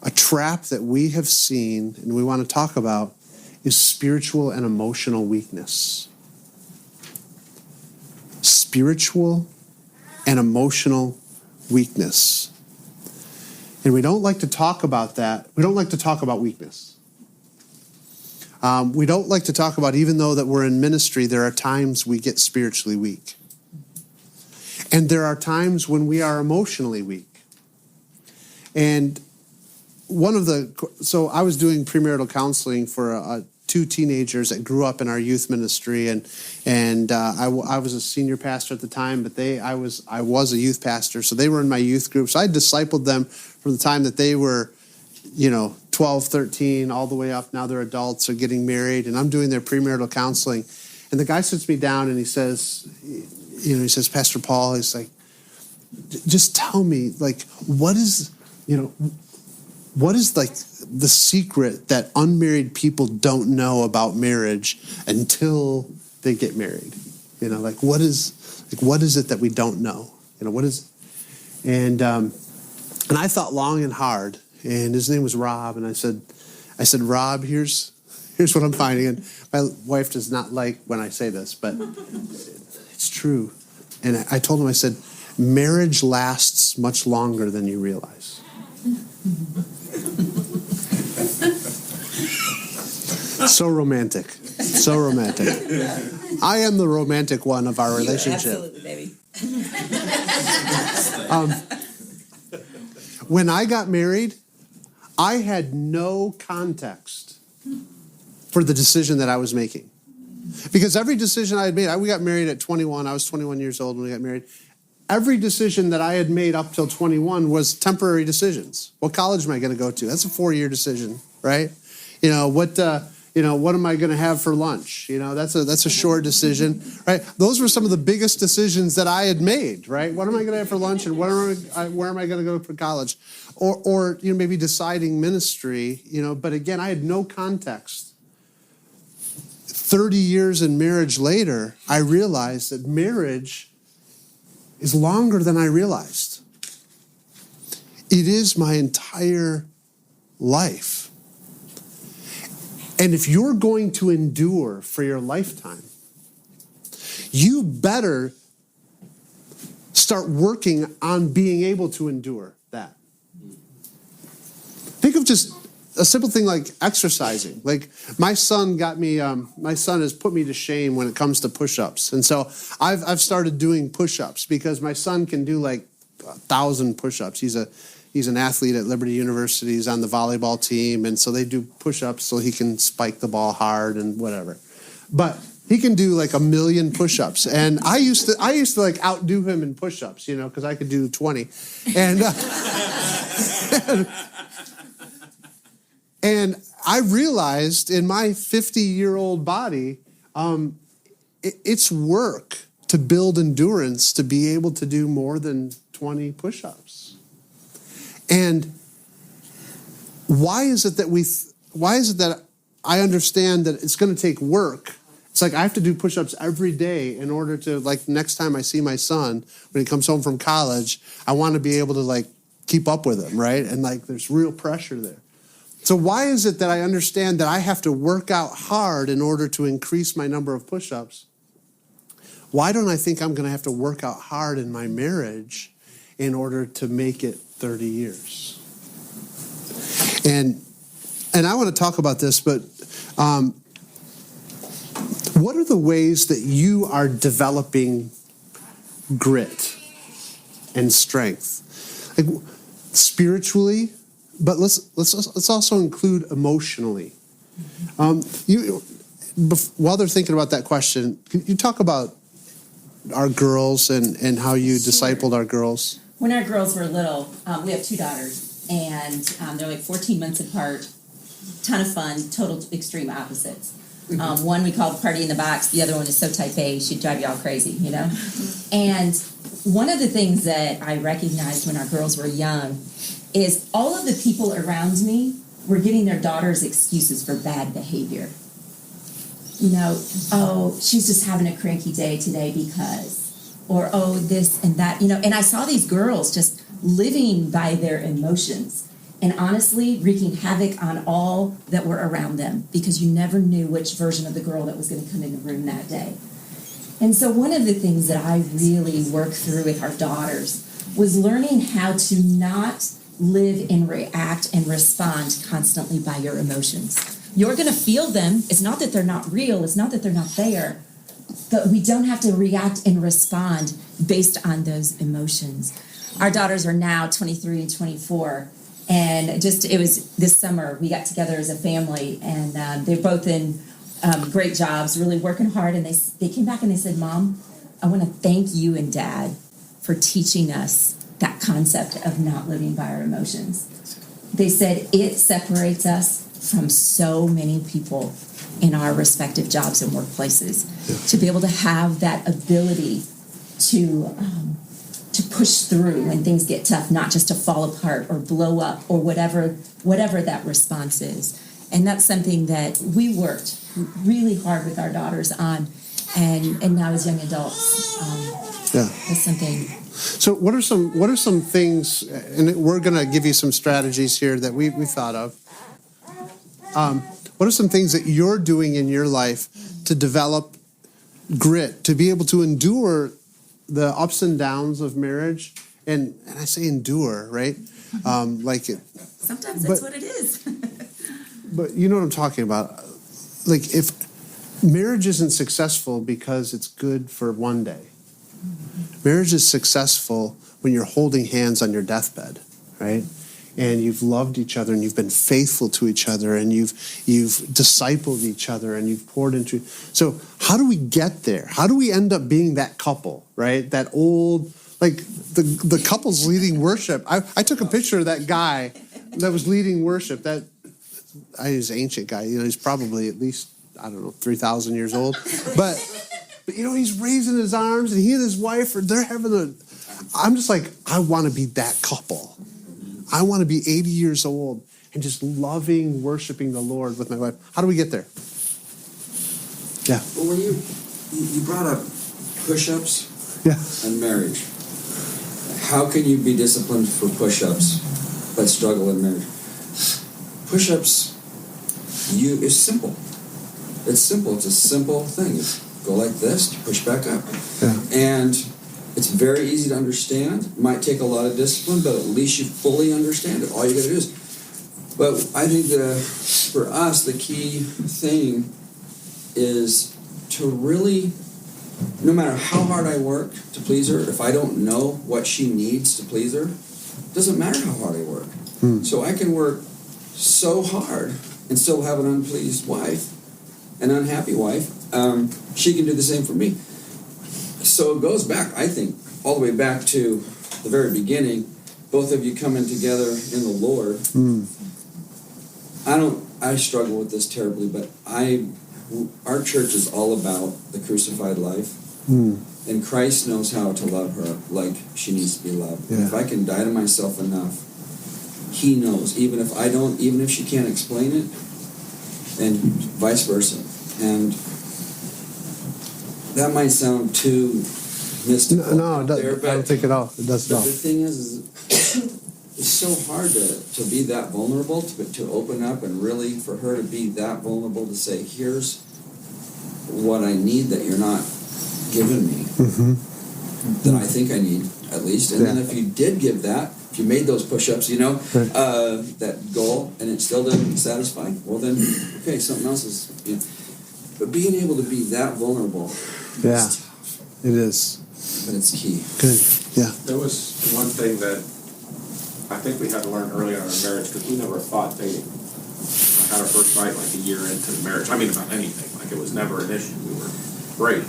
A trap that we have seen and we want to talk about is spiritual and emotional weakness. Spiritual and emotional weakness. And we don't like to talk about that. We don't like to talk about weakness. We don't like to talk about, even though that we're in ministry, there are times we get spiritually weak. And there are times when we are emotionally weak. And so I was doing premarital counseling for two teenagers that grew up in our youth ministry, and I was a senior pastor at the time, but I was a youth pastor, so they were in my youth group. So I discipled them from the time that they were, 12, 13, all the way up. Now they're adults, they're getting married, and I'm doing their premarital counseling. And the guy sits me down and he says, Pastor Paul, he's like, just tell me, like, what is like the secret that unmarried people don't know about marriage until they get married? What is it that we don't know? What is, and I thought long and hard, and his name was Rob, and I said, Rob, here's what I'm finding. And my wife does not like when I say this, but it's true. And I told him, I said, marriage lasts much longer than you realize. So romantic. I am the romantic one of our relationship. Absolutely, baby. When I got married, I had no context for the decision that I was making. Because every decision I had made, we got married at 21. I was 21 years old when we got married. Every decision that I had made up till 21 was temporary decisions. What college am I going to go to? That's a 4-year decision, right? What am I going to have for lunch? That's a short decision, right? Those were some of the biggest decisions that I had made, right? What am I going to have for lunch, and where am I going to go for college? Or maybe deciding ministry, but again, I had no context. 30 years in marriage later, I realized that marriage is longer than I realized. It is my entire life. And if you're going to endure for your lifetime, you better start working on being able to endure that. Think of just a simple thing like exercising. Like my son has put me to shame when it comes to push-ups. And so I've started doing push-ups because my son can do like 1,000 push-ups. He's an athlete at Liberty University. He's on the volleyball team. And so they do push-ups so he can spike the ball hard and whatever. But he can do like 1 million push-ups, and I used to like outdo him in push-ups, because I could do 20, and and I realized in my 50-year-old body, it's work to build endurance to be able to do more than 20 push-ups. And why is it that I understand that it's going to take work? It's like I have to do push-ups every day in order to, like, next time I see my son, when he comes home from college, I want to be able to, like, keep up with him, right? And, like, there's real pressure there. So why is it that I understand that I have to work out hard in order to increase my number of push-ups? Why don't I think I'm going to have to work out hard in my marriage in order to make it 30 years? And I want to talk about this, but what are the ways that you are developing grit and strength, like spiritually? But let's also include emotionally. While they're thinking about that question, can you talk about our girls and how you discipled our girls? When our girls were little, we have 2 daughters, and they're like 14 months apart. Ton of fun, total extreme opposites. One we call Party in the Box. The other one is so type A, she'd drive you all crazy, And one of the things that I recognized when our girls were young is all of the people around me were giving their daughters excuses for bad behavior. Oh, she's just having a cranky day today because, or oh, this and that, And I saw these girls just living by their emotions and honestly wreaking havoc on all that were around them because you never knew which version of the girl that was going to come in the room that day. And so one of the things that I really worked through with our daughters was learning how to not live and react and respond constantly by your emotions. You're going to feel them. It's not that they're not real. It's not that they're not there. But we don't have to react and respond based on those emotions. Our daughters are now 23 and 24. And it was this summer, we got together as a family, and they're both in great jobs, really working hard. And they came back and they said, Mom, I want to thank you and Dad for teaching us that concept of not living by our emotions. They said it separates us from so many people in our respective jobs and workplaces. To be able to have that ability to push through when things get tough, not just to fall apart or blow up or whatever that response is. And that's something that we worked really hard with our daughters on, and now as young adults, that's something. So what are some things, and we're going to give you some strategies here that we thought of. What are some things that you're doing in your life to develop grit, to be able to endure the ups and downs of marriage? And I say endure, right? Sometimes that's what it is. But you know what I'm talking about. Like, if marriage isn't successful because it's good for one day. Marriage is successful when you're holding hands on your deathbed, right? And you've loved each other, and you've been faithful to each other, and you've discipled each other, and you've poured into. So how do we get there? How do we end up being that couple, right? That old, like the couple's leading worship. I took a picture of that guy that was leading worship. He's an ancient guy. He's probably at least, 3,000 years old. But he's raising his arms, and he and his wife they're having I'm just like, I want to be that couple. I want to be 80 years old and just loving, worshiping the Lord with my wife. How do we get there? Yeah. Well, when you brought up push-ups and marriage, how can you be disciplined for push-ups but struggle in marriage? Push-ups, it's simple. It's simple. It's a simple thing. You go like this, you push back up. Yeah. And it's very easy to understand. It might take a lot of discipline, but at least you fully understand it. All you got to do is. But I think for us, the key thing is to really, no matter how hard I work to please her, if I don't know what she needs to please her, it doesn't matter how hard I work. So I can work so hard and still have an unpleased wife, an unhappy wife, she can do the same for me. So it goes back, I think, all the way back to the very beginning. Both of you coming together in the Lord. I struggle with this terribly, but our church is all about the crucified life. And Christ knows how to love her like she needs to be loved. Yeah. If I can die to myself enough, he knows, even if she can't explain it, and vice versa. And that might sound too mystical. No, I don't think at all. It does at all. The thing is it's so hard to be that vulnerable, to open up, and really for her to be that vulnerable to say, here's what I need that you're not giving me, that I think I need, at least. And then if you did give that, if you made those push-ups, that goal, and it still didn't satisfy, well then, okay, something else is, But being able to be that vulnerable, yeah, it is. But it's key. Good, yeah. There was one thing that I think we had to learn early on in our marriage, because we never fought dating. I had our first fight like a year into the marriage. I mean, about anything. Like, it was never an issue. We were great.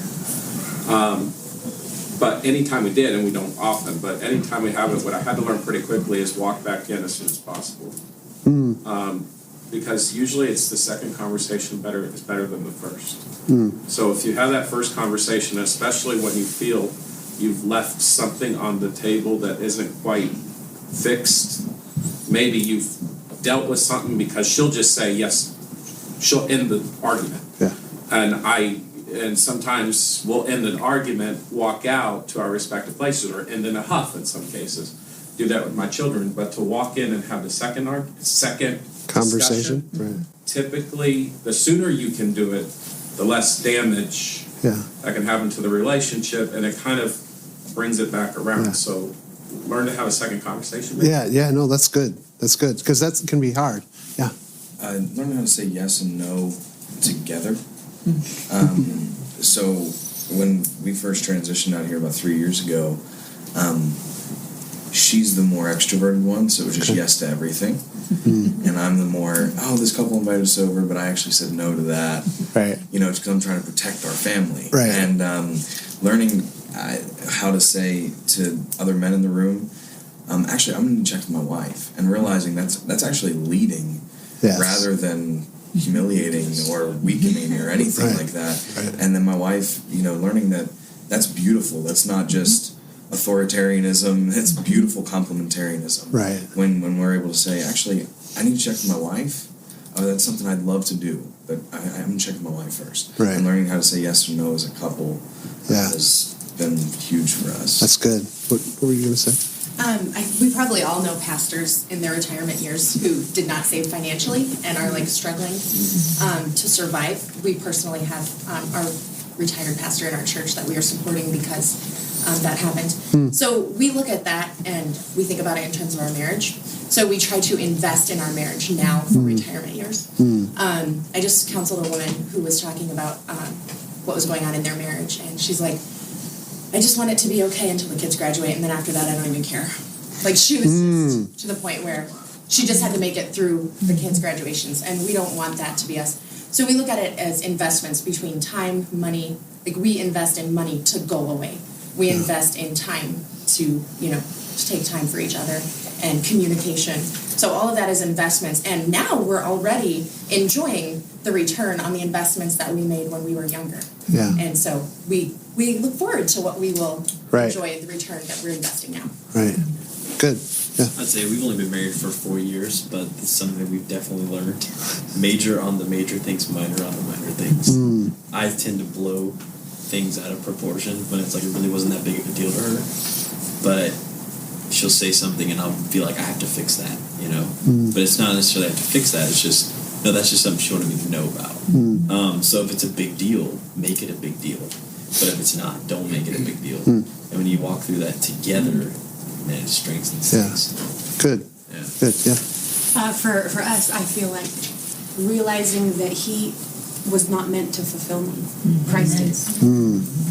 But anytime we did, and we don't often, but anytime we have it, what I had to learn pretty quickly is walk back in as soon as possible. Because usually it's the second conversation is better than the first. So if you have that first conversation, especially when you feel you've left something on the table that isn't quite fixed, maybe you've dealt with something, because she'll just say yes, she'll end the argument. Yeah. And sometimes we'll end an argument, walk out to our respective places, or end in a huff in some cases. Do that with my children, but to walk in and have the second conversation, right? Typically, the sooner you can do it, the less damage that can happen to the relationship, and it kind of brings it back around. Yeah. So learn to have a second conversation. Maybe. Yeah, no, that's good. That's good, because that can be hard. Yeah. Learning how to say yes and no together. So when we first transitioned out here about 3 years ago, she's the more extroverted one, so it was just yes to everything. And I'm the more, this couple invited us over, but I actually said no to that. Right. It's because I'm trying to protect our family. Right. And learning how to say to other men in the room, actually, I'm going to check with my wife, and realizing that's actually leading rather than humiliating or weakening or anything like that. Right. And then my wife, learning that that's beautiful. That's not just authoritarianism. It's beautiful complementarianism. Right. When we're able to say, actually, I need to check with my wife. That's something I'd love to do, but I'm going to check with my wife first. Right. And learning how to say yes or no as a couple has been huge for us. That's good. What were you going to say? We probably all know pastors in their retirement years who did not save financially and are struggling to survive. We personally have our retired pastor in our church that we are supporting because that happened. So we look at that and we think about it in terms of our marriage. So we try to invest in our marriage now for retirement years. I just counseled a woman who was talking about what was going on in their marriage, and she's like, I just want it to be okay until the kids graduate, and then after that I don't even care. She was just to the point where she just had to make it through the kids' graduations, and we don't want that to be us. So we look at it as investments between time, money. We invest in money to go away. We invest in time to take time for each other and communication. So all of that is investments, and now we're already enjoying the return on the investments that we made when we were younger. Yeah. And so we look forward to what we will enjoy, the return that we're investing now. Right. Good. Yeah. I'd say we've only been married for 4 years, but it's something that we've definitely learned. Major on the major things, minor on the minor things. I tend to blow things out of proportion when it's it really wasn't that big of a deal to her. But she'll say something and I'll feel like I have to fix that, But it's not necessarily I have to fix that. It's just, no, that's just something she wanted me to know about. So if it's a big deal, make it a big deal. But if it's not, don't make it a big deal. And when you walk through that together, man, it strengthens things. Good. Yeah. Good. Yeah. For us, I feel like realizing that he was not meant to fulfill me. Christ is.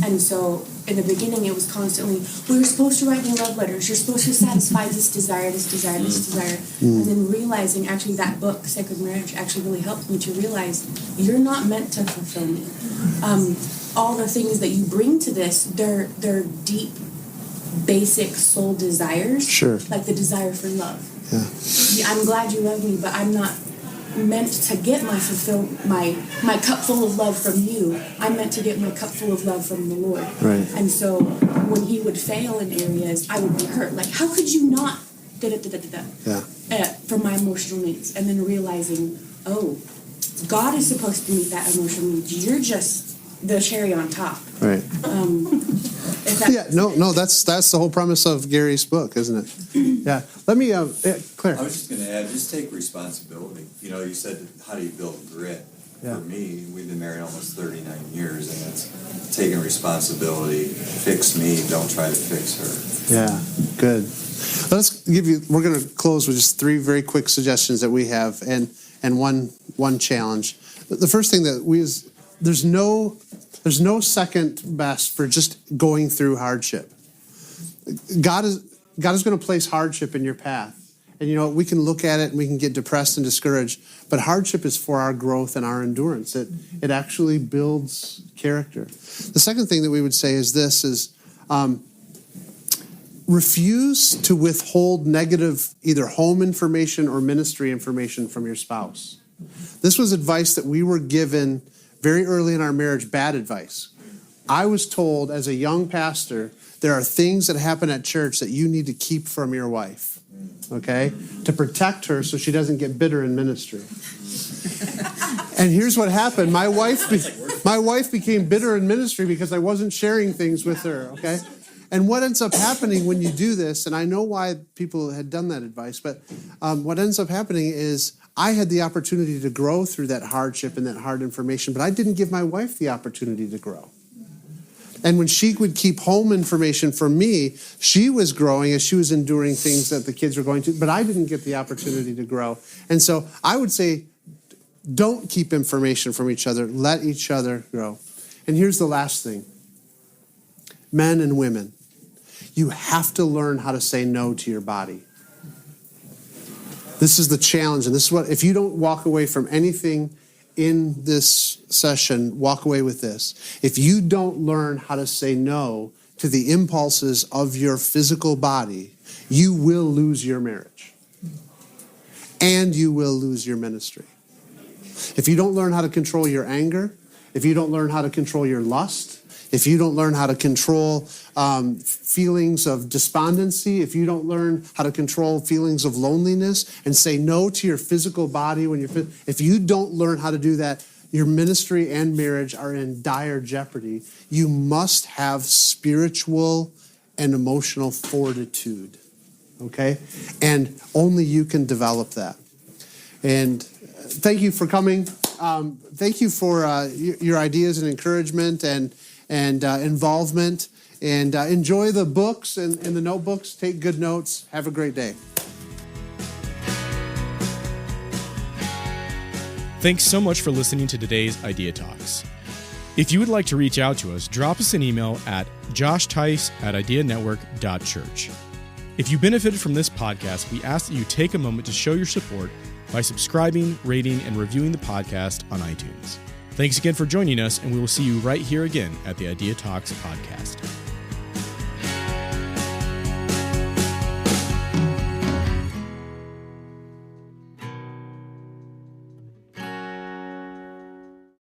And so in the beginning it was constantly, we were supposed to write me love letters, you're supposed to satisfy this desire, this desire, this desire. And then realizing actually that book, Sacred Marriage, actually really helped me to realize you're not meant to fulfill me. all the things that you bring to this, they're deep, basic soul desires. Sure. Like the desire for love. Yeah. I'm glad you love me, but I'm not meant to get my cup full of love from you. I'm meant to get my cup full of love from the Lord. Right. And so when he would fail in areas, I would be hurt. Like, how could you not Yeah. For my emotional needs? And then realizing, oh, God is supposed to meet that emotional needs. You're just the cherry on top. Right. No, that's the whole premise of Gary's book, isn't it? Yeah. Let me, Claire. I was just going to add, just take responsibility. You know, you said, how do you build grit? Yeah. For me, we've been married almost 39 years, and it's taking responsibility. Fix me, don't try to fix her. Yeah, good. We're going to close with just 3 very quick suggestions that we have, and one challenge. The first thing that there's no second best for just going through hardship. God is going to place hardship in your path. And we can look at it and we can get depressed and discouraged, but hardship is for our growth and our endurance. It actually builds character. The second thing that we would say is this: refuse to withhold negative either home information or ministry information from your spouse. This was advice that we were given very early in our marriage, bad advice. I was told as a young pastor, there are things that happen at church that you need to keep from your wife, okay? To protect her so she doesn't get bitter in ministry. And here's what happened. My wife became bitter in ministry because I wasn't sharing things with her, okay? And what ends up happening when you do this, and I know why people had done that advice, but what ends up happening is I had the opportunity to grow through that hardship and that hard information, but I didn't give my wife the opportunity to grow. And when she would keep home information from me, she was growing as she was enduring things that the kids were going to, but I didn't get the opportunity to grow. And so I would say, don't keep information from each other. Let each other grow. And here's the last thing. Men and women, you have to learn how to say no to your body. This is the challenge, and this is what, if you don't walk away from anything in this session, walk away with this. If you don't learn how to say no to the impulses of your physical body, you will lose your marriage. And you will lose your ministry. If you don't learn how to control your anger, if you don't learn how to control your lust, if you don't learn how to control feelings of despondency, if you don't learn how to control feelings of loneliness and say no to your physical body if you don't learn how to do that, your ministry and marriage are in dire jeopardy. You must have spiritual and emotional fortitude, okay? And only you can develop that. And thank you for coming. Thank you for your ideas and encouragement and involvement, and enjoy the books and the notebooks. Take good notes. Have a great day. Thanks so much for listening to today's Idea Talks. If you would like to reach out to us, drop us an email at joshtice@ideanetwork.church. If you benefited from this podcast, we ask that you take a moment to show your support by subscribing, rating, and reviewing the podcast on iTunes. Thanks again for joining us, and we will see you right here again at the Idea Talks podcast.